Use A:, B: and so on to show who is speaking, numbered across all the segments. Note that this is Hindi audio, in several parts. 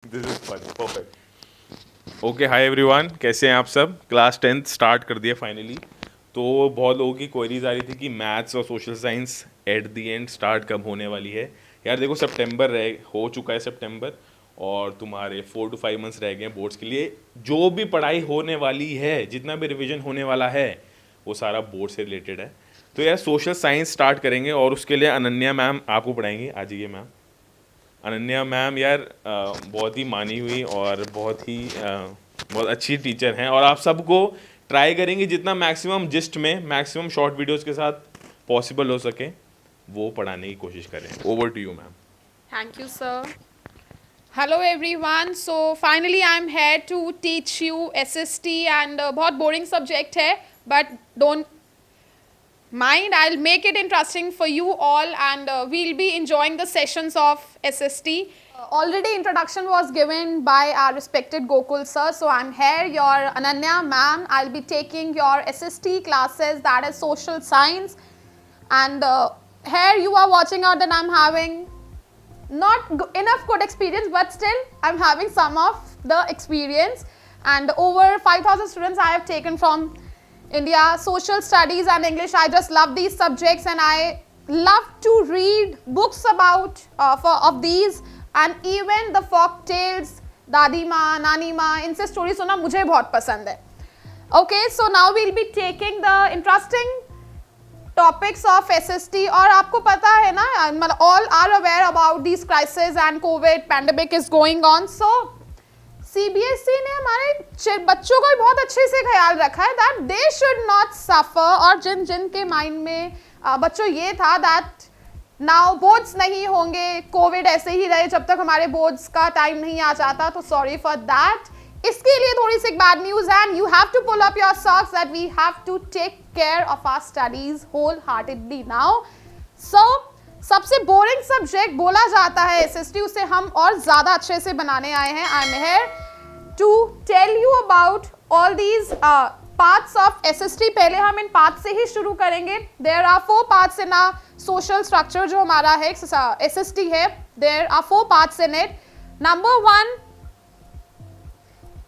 A: This is fun perfect. Okay, hi everyone, कैसे हैं आप सब? क्लास 10th स्टार्ट कर दिया फाइनली। तो बहुत लोगों की क्वेरीज आ रही थी कि मैथ्स और social science at the end start कब होने वाली है। यार देखो, सितंबर रह हो चुका है सितंबर, और तुम्हारे 4 to 5 मंथ्स रह गए हैं बोर्ड्स के लिए। जो भी पढ़ाई होने वाली है, जितना भी रिवीजन होने वाला है, वो सारा बोर्ड से रिलेटेड है। तो यार सोशल साइंस स्टार्ट करेंगे और उसके लिए अनन्या मैम आपको पढ़ाएंगी। आ जाइए मैम। अनन्या मैम यार बहुत ही मानी हुई और बहुत अच्छी टीचर हैं, और आप सबको ट्राई करेंगे जितना मैक्सिमम जिस्ट में, मैक्सिमम शॉर्ट वीडियोस के साथ पॉसिबल हो सके वो पढ़ाने की कोशिश करें। Over to you ma'am.
B: Thank you, sir. Hello, everyone. So finally, I'm here to teach you SST, and बहुत boring subject है, but don't mind. I'll make it interesting for you all, and we'll be enjoying the sessions of SST. Already introduction was given by our respected Gokul sir. So I'm here, your Ananya ma'am. I'll be taking your SST classes, that is social science, and here you are watching out that I'm having not enough good experience, but still I'm having some of the experience, and over 5,000 students I have taken from India. Social studies and English, I just love these subjects, and I love to read books about of these, and even the folk tales, दादी माँ, नानी माँ, इनसे स्टोरी सुनना मुझे बहुत पसंद है. Okay, so now we'll be taking the interesting topics of SST. और आपको पता है ना, मतलब all are aware about this crisis and covid pandemic is going on. So CBSE ने हमारे बच्चों का बहुत अच्छे से ख्याल रखा है that they should not suffer. और जिन जिन के माइंड में बच्चों ये था दैट नाउ बोर्ड्स नहीं होंगे, कोविड ऐसे ही रहे जब तक हमारे बोर्ड्स का टाइम नहीं आ जाता, तो सॉरी फॉर दैट. इसके लिए थोड़ी सी बैड न्यूज है, and you have to pull up your socks that we have to take care of our studies whole heartedly now. So सबसे बोरिंग सब्जेक्ट बोला जाता है एसएसटी, उसे हम और ज्यादा अच्छे से बनाने आए हैं. I am here to tell you about all these parts of SST. पहले हम इन पार्ट से ही शुरू करेंगे. There are 4 parts in a social structure जो हमारा है एसएसटी है. There are 4 parts in it. Number 1,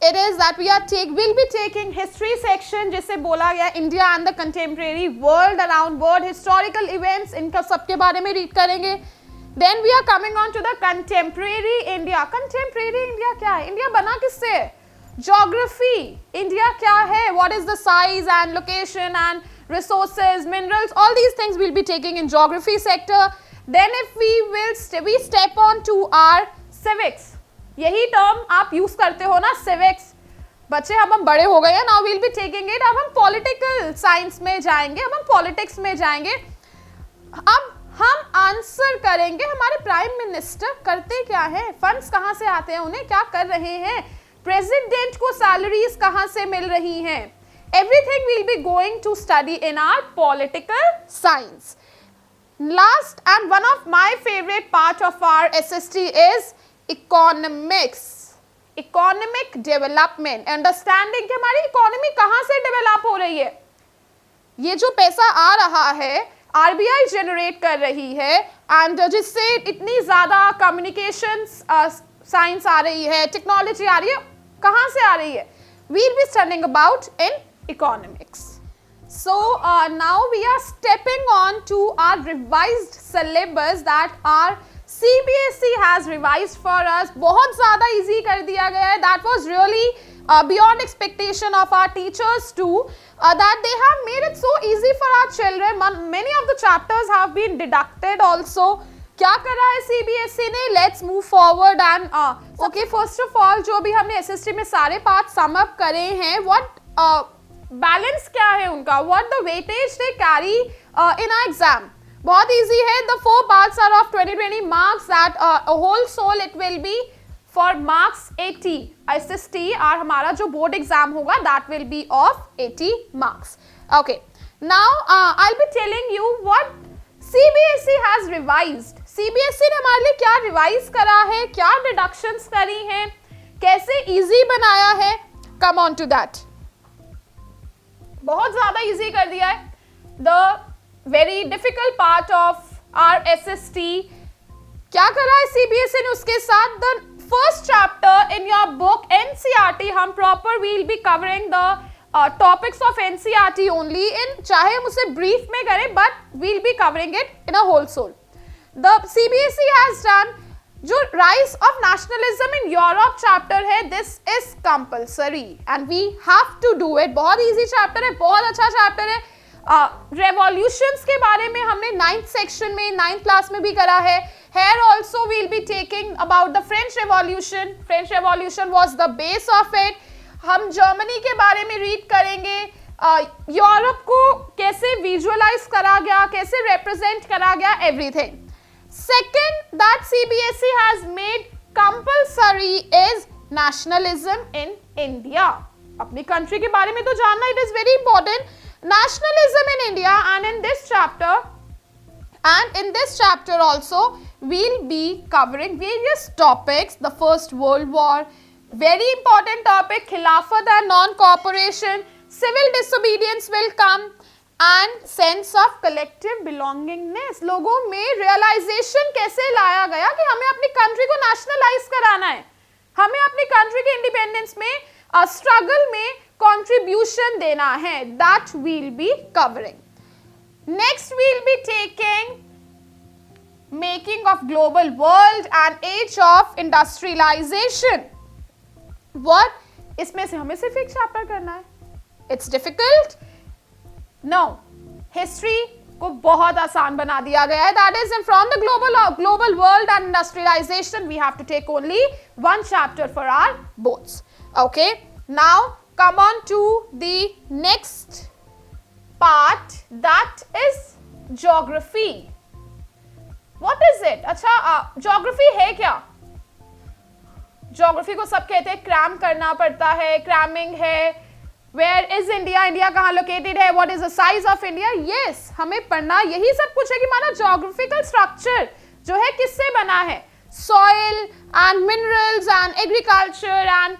B: it is that we'll be taking history section, जिसे बोला गया India and the contemporary world around world, historical events, इनका सबके बारे में रीड करेंगे. Then we are coming on to the contemporary India. Contemporary India क्या है? इंडिया बना किससे? ज्योग्राफी. इंडिया क्या है? What is the size and location and resources, minerals, all these things will be taking in geography sector. Then if we step on to our civics. यही टर्म आप यूज करते हो ना, सिविक्स. बच्चे अब हम बड़े हो गए हैं, now we'll be taking it. अब हम पॉलिटिकल साइंस में जाएंगे, अब हम पॉलिटिक्स में जाएंगे. अब हम आंसर करेंगे हमारे प्राइम मिनिस्टर करते क्या हैं, फंड्स कहां से आते हैं, उन्हें क्या कर रहे हैं, प्रेसिडेंट को सैलरीज कहां से मिल रही हैं. Everything will be going to study in our political science. Last and one of my favourite part of our SST is economics. Economic development, understanding कि हमारी इकोनॉमी कहां से डेवलप हो रही है. ये जो पैसा आ रहा है आरबीआई जनरेट कर रही है, एंड जिससे इतनी ज्यादा कम्युनिकेशन साइंस आ रही है, टेक्नोलॉजी आ रही है, कहां से आ रही है? We'll be studying about in economics. So now we are stepping on to our revised syllabus that our CBSE has revised for us. बहुत ज़्यादा easy कर दिया गया है. That was really beyond expectation of our teachers too. That they have made it so easy for our children. Many of the chapters have been deducted also. क्या कर रहा है CBSE ने? Let's move forward and okay, first of all जो भी हमने SST में सारे पार्ट sum up करे हैं, what बैलेंस क्या है उनका, what the weightage they carry in our exam. बहुत इजी है. The 4 parts are of 20 marks that whole soul it will be for marks 80. SST और हमारा जो बोर्ड एग्जाम होगा that will be of 80 marks. Okay, now I will be telling you what CBSE has revised. CBSE ने हमारे लिए क्या रिवाइज करा है, क्या डिडक्शंस करी हैं, कैसे इजी बनाया है. Come on to that. बहुत ज्यादा इजी कर दिया है. The very difficult part of our SST क्या करा है सीबीएसई ने उसके साथ, the first chapter in your book NCERT, हम proper we'll be covering the topics of NCERT only in, चाहे हम उसे brief में करें, but we'll be covering it in a whole soul. The CBSE has done जो rise of nationalism in Europe chapter है, this is compulsory and we have to do it. बहुत easy chapter है, बहुत अच्छा chapter है. Revolutions के बारे में हमने 9th section में 9th class में भी करा है. Here also we'll be taking about the French Revolution. French Revolution was the base of it. हम जर्मनी के बारे में रीड करेंगे. यूरोप को कैसे विजुअलाइज करा गया, कैसे रिप्रेजेंट करा गया, everything. Second that CBSE has made compulsory is nationalism in India. अपनी country के बारे में तो जानना, it is very important. Nationalism in India, and in this chapter also we'll be covering various topics. The First World War, very important topic, Khilafat and non-cooperation, civil disobedience will come, and sense of collective belongingness. लोगों में realization कैसे लाया गया कि हमें अपनी country को nationalize कराना है, हमें अपनी country के independence में struggle में contribution देना है. That we'll be covering. Next we'll be taking making of global world and age of industrialization. What? इसमें से हमें सिर्फ एक चैप्टर करना है. It's difficult? No. History को बहुत आसान बना दिया गया है. That is, from the global world and industrialization, we have to take only one chapter for our boards. Okay. Now come on to the next part, that is geography. What is it? अच्छा, geography है क्या? Geography को सब कहते हैं cram करना पड़ता है, cramming है. Where is India? India कहाँ located है? What is the size of India? Yes, हमें पढ़ना यही सब कुछ है कि माना geographical structure जो है किससे बना है? Soil and minerals and agriculture and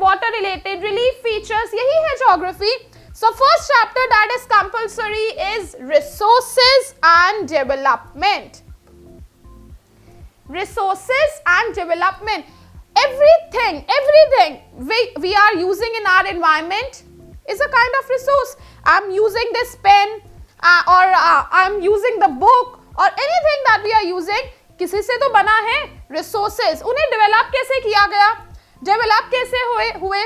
B: water related relief features, यही है geography. So first chapter that is compulsory is resources and development. Resources and development. Everything we are using in our environment is a kind of resource. I'm using this pen or I'm using the book or anything that we are using, किसी से तो बना है. Resources, उन्हें develop कैसे किया गया, develop कैसे हुए,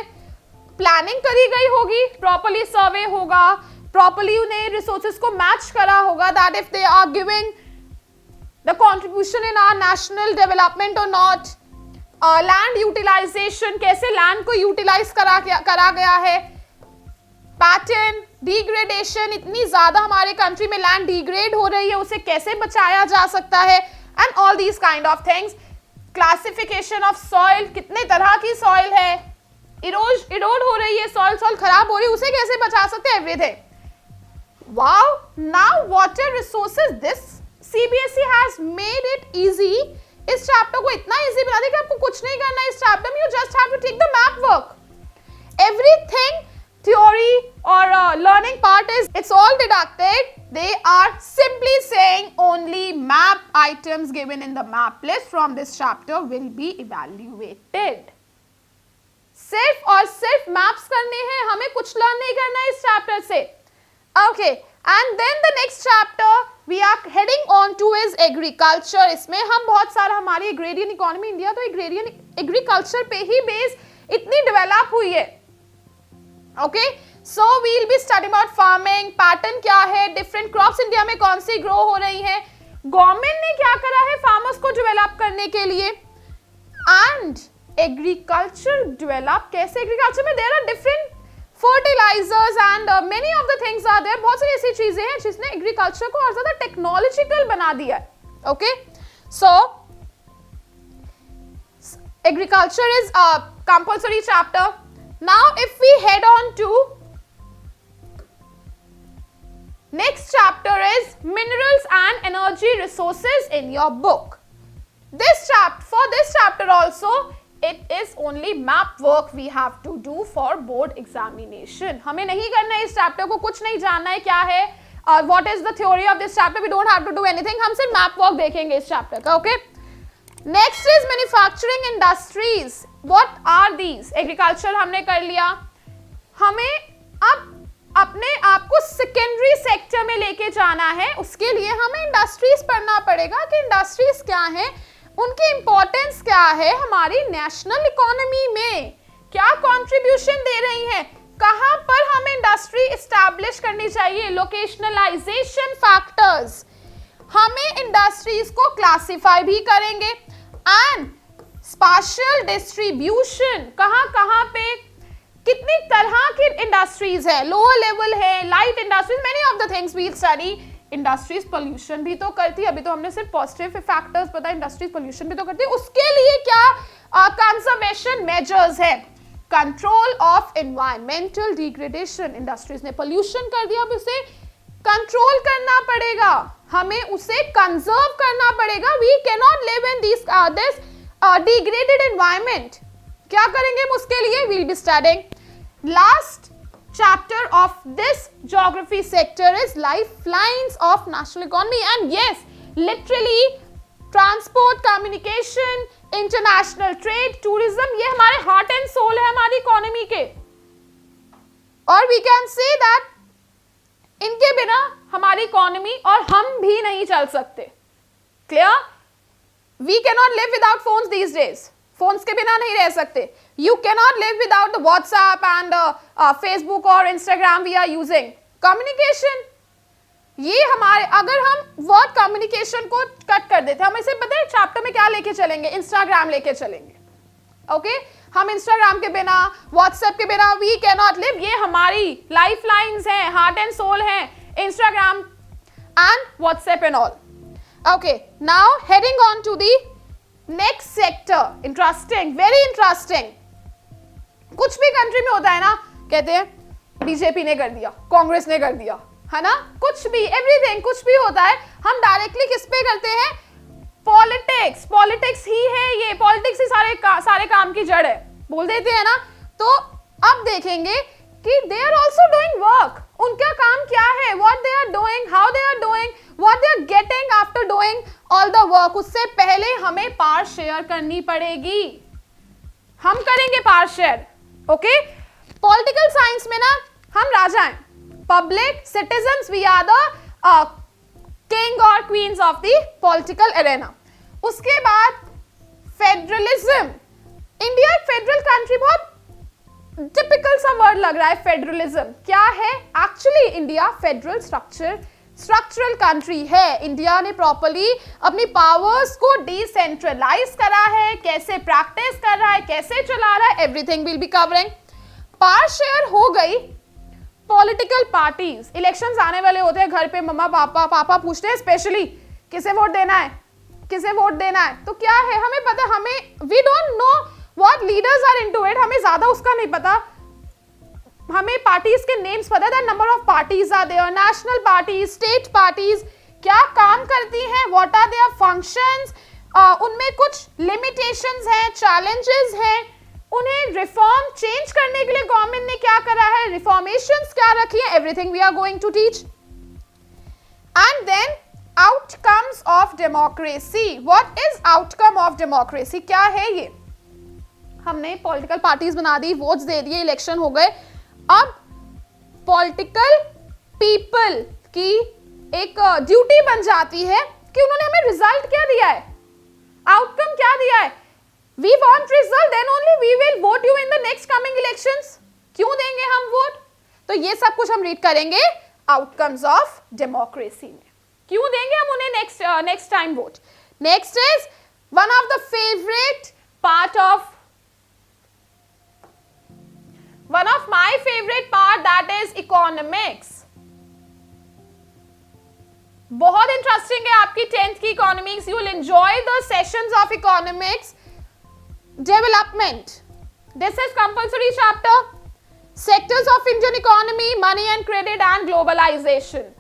B: planning करी गई होगी, properly survey होगा, properly उन्हें resources को match करा होगा, that if they are giving the contribution in our national development or not. Land utilisation, कैसे लैंड को यूटिलाइज करा गया है. पैटर्न, डिग्रेडेशन, इतनी ज्यादा हमारे कंट्री में लैंड डिग्रेड हो रही है, उसे कैसे बचाया जा सकता है, and all these kind of things. Classification of soil, कितने तरह की सॉइल है, इरोड हो रही है, सॉइल खराब हो रही है, उसे कैसे बचा सकते हैं, everything. Wow. Now water resources, this CBSE has made it easy. इस चैप्टर को इतना इजी बना दिया कि आपको कुछ नहीं करना है इस चैप्टर में. You just have to take the map work. Everything theory or learning part is, it's all deducted. They are simply saying only map items given in the map list from this chapter will be evaluated. सिर्फ और सिर्फ मैप्स करने हैं, हमें कुछ लर्न नहीं करना है इस चैप्टर से. Okay, and then the next chapter we are heading on to is agriculture. इसमें हम बहुत सारा, हमारी agrarian economy इंडिया तो agrarian agriculture पे ही बेस इतनी डेवलप हुई है. Okay, so we'll be studying about farming, pattern क्या है, different crops इंडिया में कौन सी ग्रो हो रही हैं, गवर्नमेंट ने क्या करा है फार्मर्स को डेवलप करने के लिए, एंड एग्रीकल्चर डेवलप कैसे. एग्रीकल्चर में there are different fertilisers and many of the things are there. बहुत सारी ऐसी चीजें हैं जिसने एग्रीकल्चर को और ज्यादा टेक्नोलॉजिकल बना दिया है. Okay, so agriculture is a compulsory chapter. Now if we head on to next chapter is minerals and energy resources in your book. For this chapter also, it is only map work we have to do for board examination. हमें नहीं करना है इस चैप्टर को, कुछ नहीं जानना है क्या है, what is the theory of this chapter, we don't have to do anything. हम सिर्फ map work देखेंगे इस चैप्टर का. Okay, next is manufacturing industries. What are these? Agriculture हमने कर लिया. हमें अब अपने आप को सेकेंडरी सेक्टर में लेके जाना है. उसके लिए हमें इंडस्ट्रीज पढ़ना पड़ेगा कि इंडस्ट्रीज क्या है, उनकी इंपॉर्टेंस क्या है हमारी नेशनल इकोनॉमी में, क्या कंट्रीब्यूशन दे रही है, कहां पर हमें इंडस्ट्री एस्टैब्लिश करनी चाहिए, लोकेशनलाइजेशन फैक्टर्स. हमें इंडस्ट्रीज को क्लासिफाई भी करेंगे एंड स्पेशल डिस्ट्रीब्यूशन, कहां कहां पे कितनी तरह की इंडस्ट्रीज है, लोअर लेवल है, light industries, many of the things we study. Industries pollution भी तो करती है, अभी तो हमने सिर्फ पॉजिटिव फैक्टर्स पता है, इंडस्ट्रीज पोल्यूशन भी तो करती है. उसके लिए क्या कंजर्वेशन मेजर्स है, control of environmental degradation. Industries ने पोल्यूशन कर दिया, अब उसे कंट्रोल करना पड़ेगा, हमें उसे कंजर्व करना पड़ेगा. We can not live in this degraded environment. क्या करेंगे हम उसके लिए? We'll be studying. Last chapter of this geography sector is lifelines of national economy, and yes, literally transport, communication, international trade, tourism, ये हमारे heart and soul है हमारी economy के. और we can say that इनके बिना हमारी economy और हम भी नहीं चल सकते. Clear? We cannot live without phones these days. Phones के बिना नहीं रह सकते. You cannot live without the WhatsApp and Facebook और Instagram we are using. Communication, ये हमारे, अगर हम वर्ड कम्युनिकेशन को कट कर देते, हम इसे पता है चैप्टर में क्या लेके चलेंगे, इंस्टाग्राम लेके चलेंगे. ओके, हम इंस्टाग्राम के बिना, व्हाट्सएप के बिना वी कैनॉट लिव. ये हमारी लाइफ लाइन्स हैं, हार्ट एंड सोल हैं, Instagram and WhatsApp and all. Okay, now heading on to the next sector. Interesting, very interesting. कुछ भी कंट्री में होता है ना, कहते हैं बीजेपी ने कर दिया, कांग्रेस ने कर दिया, है ना, कुछ भी, एवरीथिंग, कुछ भी होता है, हम डायरेक्टली किस पे करते हैं? पॉलिटिक्स. पॉलिटिक्स ही है ये, पॉलिटिक्स ही सारे काम की जड़ है, बोल देते हैं ना. तो अब देखेंगे कि they are also doing work. उनका काम क्या है, what they are doing, how they are doing, what they are getting after doing all the work. उससे पहले हमें पार्ट शेयर करनी पड़ेगी. हम करेंगे part share. Okay, political science में ना हम राजा हैं, public citizens, we are the king और queens of the political arena. उसके बाद फेडरलिज्म. इंडिया एक फेडरल कंट्री, बहुत टिपिकल सा वर्ड लग रहा है फेडरलिज्म. क्या है actually? India federal structural country है. इंडिया ने प्रॉपर्ली अपनी पावर्स को डिसेंट्रलाइज करा है, कैसे प्रैक्टिस कर रहा है, कैसे चला रहा है, everything will be covering. Part share हो गई. पॉलिटिकल पार्टीज, इलेक्शंस आने वाले होते हैं, घर पे मम्मा पापा पूछते हैं स्पेशली किसे वोट देना है, किसे वोट देना है. तो क्या है, हमें पता, हमें we don't know what leaders are into it, हमें ज्यादा उसका नहीं पता. हमें पार्टीज के नेम्स पता है, number of parties are there, national parties, state parties, क्या काम करती हैं, व्हाट आर देयर फंक्शंस, उनमें कुछ लिमिटेशंस हैं, चैलेंजेस हैं, उन्हें रिफॉर्म चेंज करने के लिए गवर्नमेंट ने क्या करा है, रिफॉर्मेशंस क्या रखी है, everything we are going to teach. And then outcomes of democracy. What is outcome of democracy, क्या है ये? हमने पॉलिटिकल पार्टीज बना दी, वोट्स दे दिए, इलेक्शन हो गए. अब पॉलिटिकल पीपल की एक ड्यूटी बन जाती है कि उन्होंने हमें रिजल्ट क्या दिया है, आउटकम क्या दिया है. We want result, then only we will vote you in the next coming elections. क्यों देंगे हम वोट? तो ये सब कुछ हम रीड करेंगे आउटकम्स ऑफ डेमोक्रेसी में. क्यों देंगे हम उन्हें next time vote. Next is one of the favourite part of one of my favorite part, that is economics. बहुत इंटरेस्टिंग है आपकी 10th की इकोनॉमिक्स. You will enjoy the sessions of economics. Development, this is compulsory chapter. Sectors of Indian economy, money and credit and globalisation.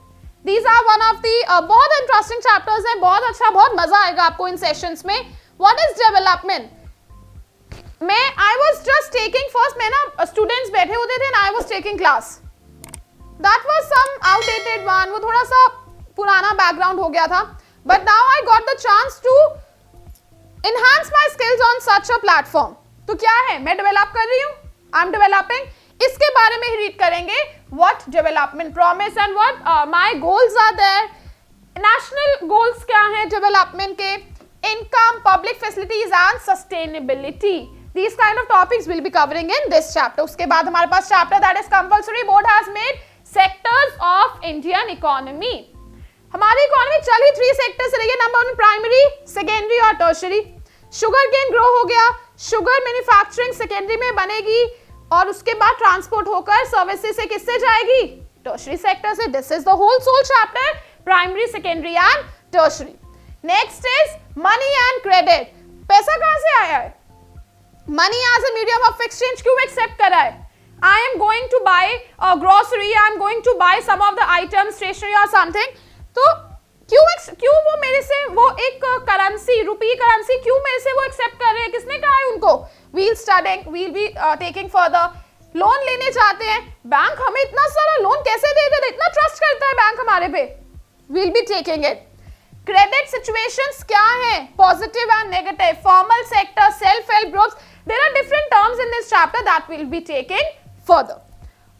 B: These are one of the बहुत इंटरेस्टिंग चैप्टर्स हैं. बहुत अच्छा, बहुत मजा आएगा आपको इन सेशंस में. What is development? I was just taking first, मैं ना स्टूडेंट्स बैठे होते थे, I was taking class. That was some outdated one, वो थोड़ा सा पुराना बैकग्राउंड हो गया था. But now I got the chance to enhance my skills on such a platform. तो क्या है, मैं डेवलप कर रही हूँ, आई एम डेवलपिंग, इसके बारे में ही रीड करेंगे. What development promise and what my goals are there. National goals क्या हैं डेवलपमेंट के, income, public facilities and sustainability. These kind of topics we'll be covering in this chapter. उसके बाद हमारे पास chapter that is compulsory. Board has made sectors of Indian economy. हमारी इकोनॉमी चली 3 सेक्टर से रही है. नंबर 1 प्राइमरी, सेकेंडरी और टर्शरी. शुगर केन ग्रो हो गया, शुगर मैन्युफैक्चरिंग सेकेंडरी में बनेगी और उसके बाद ट्रांसपोर्ट होकर सर्विसेज से किससे जाएगी, टर्शरी सेक्टर से. This is the whole soul chapter, primary, secondary and tertiary. Next is money and credit. पैसा कहां से आया है, money as a medium of exchange क्यों एक्सेप्ट करा है. I am going to buy a grocery, I am going to buy some of the items, stationery or something. तो क्यों वो मेरे से वो एक करेंसी, रुपी करेंसी क्यों मेरे से वो एक्सेप्ट कर रहे हैं, किसने कहा है उनको. We'll studying, we'll be taking further. Loan लेने जाते हैं, बैंक हमें इतना सारा लोन कैसे दे देता है, इतना ट्रस्ट करता है बैंक हमारे पे. We'll be taking it. Credit situations क्या है, positive and negative, formal sector, self help groups. There are different terms in this chapter that will be taking further.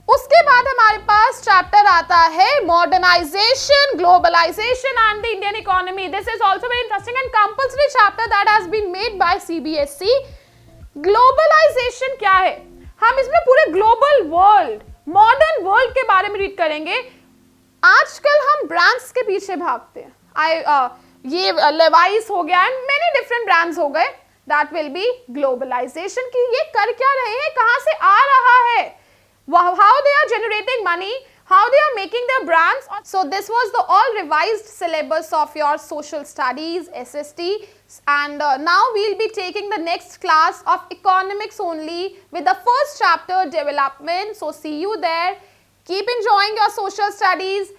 B: उसके बाद हमारे पास चैप्टर आता है modernisation, globalisation and the Indian economy. This is also very interesting and compulsory chapter that has been made by CBSE. Globalisation क्या है, हम इसमें पूरे ग्लोबल वर्ल्ड, मॉडर्न वर्ल्ड के बारे में रीड करेंगे. आजकल हम ब्रांड्स के पीछे भागते हैं. ये लेवाइस हो गया एंड मेनी डिफरेंट ब्रांड्स हो गए. दैट विल बी ग्लोबलाइजेशन की ये कर क्या रहे हैं, कहां से आ रहा है, how they are generating money, how they are making their brands. So this was the all revised syllabus of your social studies SST, and now we'll be taking the next class of economics only with the first chapter, development. So see you there. Keep enjoying your social studies.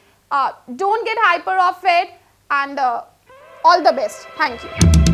B: Don't get hyper of it, and all the best. Thank you.